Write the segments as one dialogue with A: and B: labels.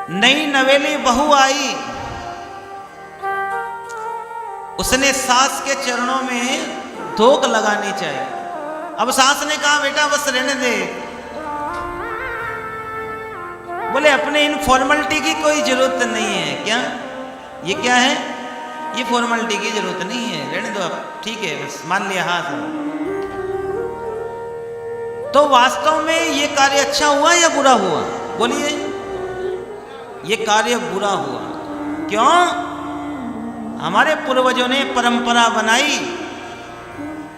A: नई नवेली बहू आई, उसने सास के चरणों में धोक लगानी चाहिए। अब सास ने कहा बेटा बस रहने दे, बोले अपने इन फॉर्मेलिटी की कोई जरूरत नहीं है। क्या ये क्या है? ये फॉर्मेलिटी की जरूरत नहीं है, रहने दो आप, ठीक है बस मान लिया हाँ सब। तो वास्तव में ये कार्य अच्छा हुआ या बुरा हुआ? बोलिए, ये कार्य बुरा हुआ। क्यों? हमारे पूर्वजों ने परंपरा बनाई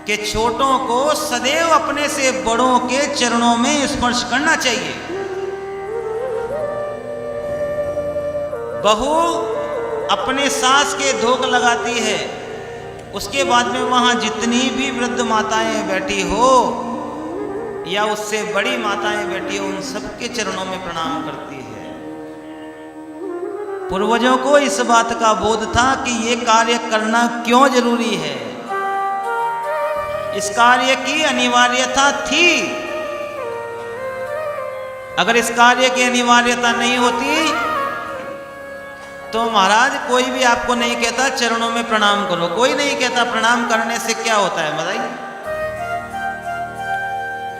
A: कि छोटों को सदैव अपने से बड़ों के चरणों में स्पर्श करना चाहिए। बहू अपने सास के धोख लगाती है, उसके बाद में वहां जितनी भी वृद्ध माताएं बैठी हो या उससे बड़ी माताएं बैठी हो, उन सबके चरणों में प्रणाम करती है। पूर्वजों को इस बात का बोध था कि ये कार्य करना क्यों जरूरी है, इस कार्य की अनिवार्यता थी। अगर इस कार्य की अनिवार्यता नहीं होती तो महाराज कोई भी आपको नहीं कहता चरणों में प्रणाम करो, कोई नहीं कहता प्रणाम करने से क्या होता है बताइए।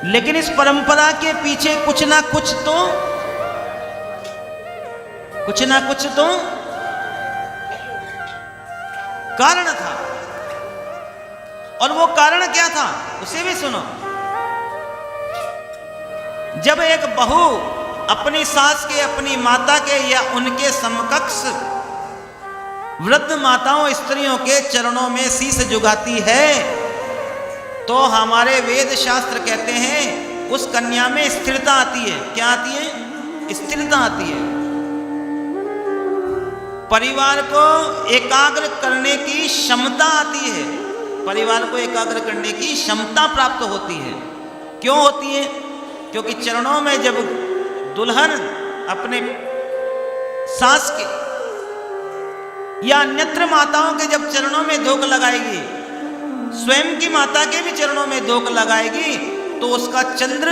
A: लेकिन इस परंपरा के पीछे कुछ ना कुछ तो कारण था। और वो कारण क्या था उसे भी सुनो। जब एक बहू अपनी सास के, अपनी माता के या उनके समकक्ष वृद्ध माताओं स्त्रियों के चरणों में शीश झुकाती है तो हमारे वेद शास्त्र कहते हैं उस कन्या में स्थिरता आती है। क्या आती है? स्थिरता आती है। परिवार को एकाग्र करने की क्षमता आती है, परिवार को एकाग्र करने की क्षमता प्राप्त होती है। क्यों होती है? क्योंकि चरणों में जब दुल्हन अपने सास के या अन्यत्र माताओं के जब चरणों में धोख लगाएगी, स्वयं की माता के भी चरणों में धोख लगाएगी तो उसका चंद्र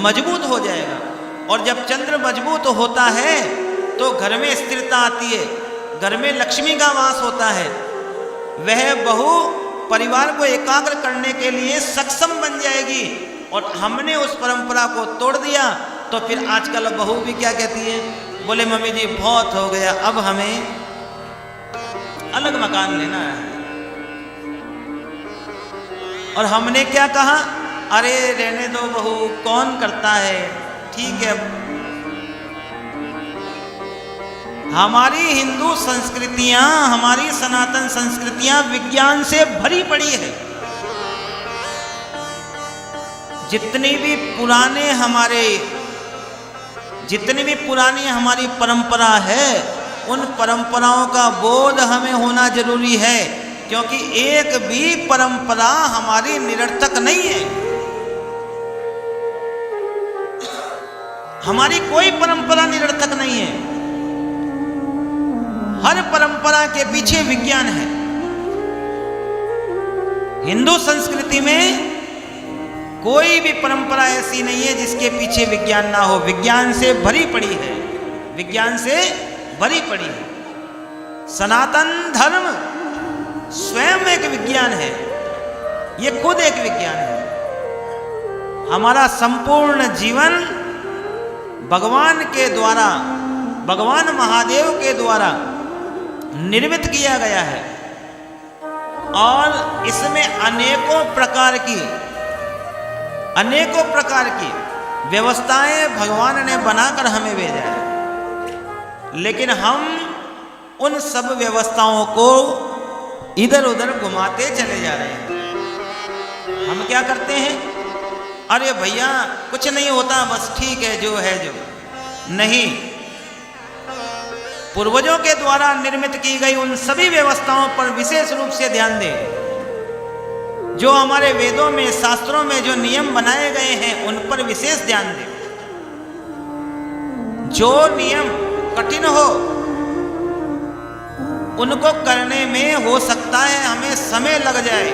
A: मजबूत हो जाएगा। और जब चंद्र मजबूत होता है तो घर में स्थिरता आती है, घर में लक्ष्मी का वास होता है। वह बहू परिवार को एकाग्र करने के लिए सक्षम बन जाएगी। और हमने उस परंपरा को तोड़ दिया तो फिर आजकल बहू भी क्या कहती है? बोले मम्मी जी बहुत हो गया, अब हमें अलग मकान लेना है। और हमने क्या कहा? अरे रहने दो बहू, कौन करता है, ठीक है। हमारी हिंदू संस्कृतियां, हमारी सनातन संस्कृतियां विज्ञान से भरी पड़ी है। जितनी भी पुरानी हमारी परंपरा है, उन परंपराओं का बोध हमें होना जरूरी है, क्योंकि एक भी परंपरा हमारी निरर्थक नहीं है। हमारी कोई परंपरा निरर्थक नहीं है। हर परंपरा के पीछे विज्ञान है। हिंदू संस्कृति में कोई भी परंपरा ऐसी नहीं है जिसके पीछे विज्ञान ना हो। विज्ञान से भरी पड़ी है, विज्ञान से भरी पड़ी है। सनातन धर्म स्वयं एक विज्ञान है, ये खुद एक विज्ञान है। हमारा संपूर्ण जीवन भगवान के द्वारा, भगवान महादेव के द्वारा निर्मित किया गया है। और इसमें अनेकों प्रकार की व्यवस्थाएं भगवान ने बनाकर हमें भेजा है। लेकिन हम उन सब व्यवस्थाओं को इधर उधर घुमाते चले जा रहे हैं। हम क्या करते हैं? अरे भैया कुछ नहीं होता, बस ठीक है जो है जो। नहीं, पूर्वजों के द्वारा निर्मित की गई उन सभी व्यवस्थाओं पर विशेष रूप से ध्यान दें। जो हमारे वेदों में, शास्त्रों में जो नियम बनाए गए हैं उन पर विशेष ध्यान दें। जो नियम कठिन हो उनको करने में हो सकता है हमें समय लग जाए,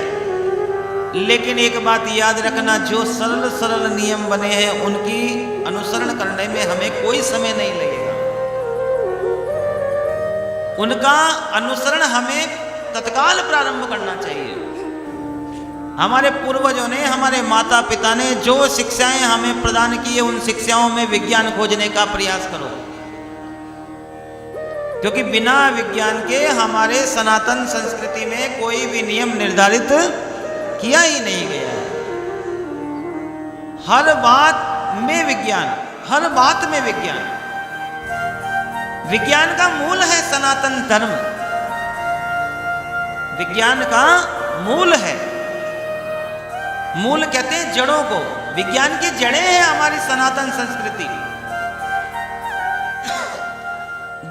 A: लेकिन एक बात याद रखना, जो सरल सरल नियम बने हैं उनकी अनुसरण करने में हमें कोई समय नहीं लगेगा। उनका अनुसरण हमें तत्काल प्रारंभ करना चाहिए। हमारे पूर्वजों ने, हमारे माता पिता ने जो शिक्षाएं हमें प्रदान की है, उन शिक्षाओं में विज्ञान खोजने का प्रयास करो, क्योंकि बिना विज्ञान के हमारे सनातन संस्कृति में कोई भी नियम निर्धारित किया ही नहीं गया है। हर बात में विज्ञान, हर बात में विज्ञान। विज्ञान का मूल है सनातन धर्म, विज्ञान का मूल है। मूल कहते हैं जड़ों को, विज्ञान की जड़ें हैं हमारी सनातन संस्कृति।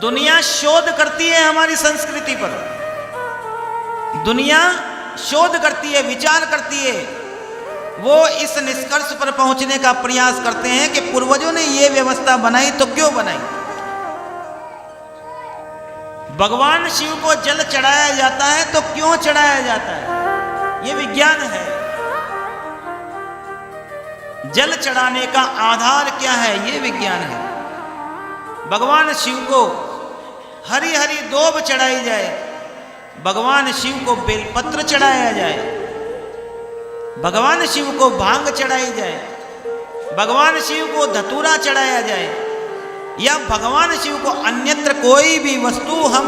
A: दुनिया शोध करती है हमारी संस्कृति पर, दुनिया शोध करती है, विचार करती है। वो इस निष्कर्ष पर पहुंचने का प्रयास करते हैं कि पूर्वजों ने ये व्यवस्था बनाई तो क्यों बनाई। भगवान शिव को जल चढ़ाया जाता है तो क्यों चढ़ाया जाता है, ये विज्ञान है। जल चढ़ाने का आधार क्या है, ये विज्ञान है। भगवान शिव को हरी हरी दोब चढ़ाई जाए, भगवान शिव को बेलपत्र चढ़ाया जाए, भगवान शिव को भांग चढ़ाई जाए, भगवान शिव को धतूरा चढ़ाया जाए, या भगवान शिव को अन्यत्र कोई भी वस्तु हम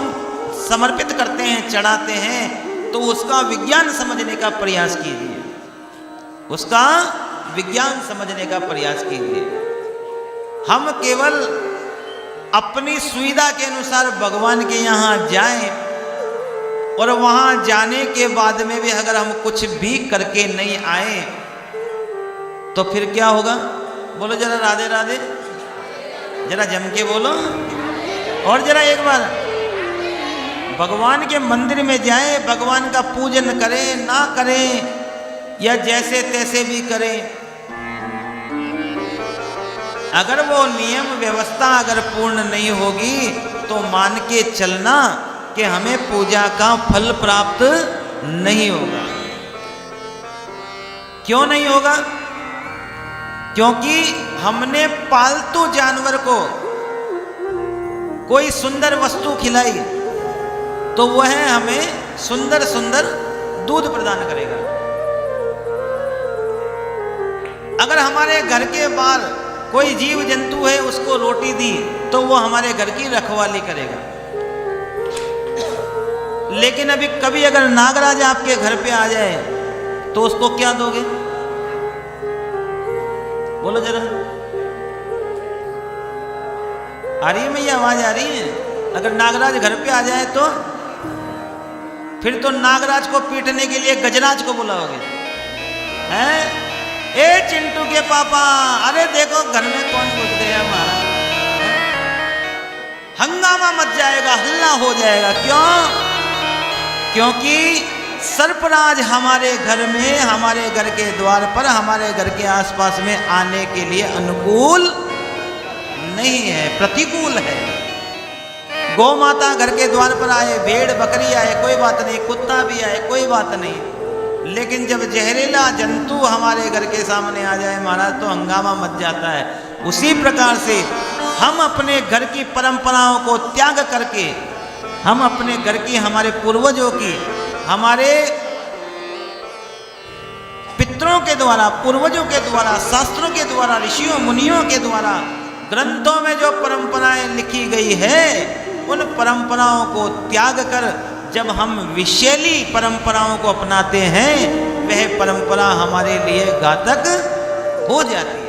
A: समर्पित करते हैं, चढ़ाते हैं, तो उसका विज्ञान समझने का प्रयास कीजिए, उसका विज्ञान समझने का प्रयास कीजिए। हम केवल अपनी सुविधा के अनुसार भगवान के यहाँ जाएं और वहाँ जाने के बाद में भी अगर हम कुछ भी करके नहीं आए तो फिर क्या होगा? बोलो जरा राधे राधे, जरा जम के बोलो, और जरा एक बार। भगवान के मंदिर में जाएं, भगवान का पूजन करें ना करें या जैसे तैसे भी करें, अगर वो नियम व्यवस्था अगर पूर्ण नहीं होगी तो मान के चलना कि हमें पूजा का फल प्राप्त नहीं होगा। क्यों नहीं होगा? क्योंकि हमने पालतू जानवर को कोई सुंदर वस्तु खिलाई तो वह हमें सुंदर सुंदर दूध प्रदान करेगा। अगर हमारे घर के बाहर कोई जीव जंतु है, उसको रोटी दी तो वो हमारे घर की रखवाली करेगा। लेकिन अभी कभी अगर नागराज आपके घर पे आ जाए तो उसको क्या दोगे? बोलो जरा, आ रही है मैया, आवाज आ रही है? अगर नागराज घर पे आ जाए तो फिर तो नागराज को पीटने के लिए गजराज को बुलाओगे, हैं? ए चिंटू के पापा, अरे देखो घर में कौन घुस गया हमारा, हंगामा मच जाएगा, हल्ला हो जाएगा। क्यों? क्योंकि सर्पराज हमारे घर में, हमारे घर के द्वार पर, हमारे घर के आसपास में आने के लिए अनुकूल नहीं है, प्रतिकूल है। गौ माता घर के द्वार पर आए, भेड़ बकरी आए, कोई बात नहीं, कुत्ता भी आए, कोई बात नहीं, लेकिन जब जहरीला जंतु हमारे घर के सामने आ जाए महाराज तो हंगामा मच जाता है। उसी प्रकार से हम अपने घर की परंपराओं को त्याग करके, हम अपने घर की, हमारे पूर्वजों की, हमारे पितरों के द्वारा, पूर्वजों के द्वारा, शास्त्रों के द्वारा, ऋषियों मुनियों के द्वारा, ग्रंथों में जो परंपराएं लिखी गई है, उन परंपराओं को त्याग कर जब हम विषैली परंपराओं को अपनाते हैं, वह परंपरा हमारे लिए घातक हो जाती है।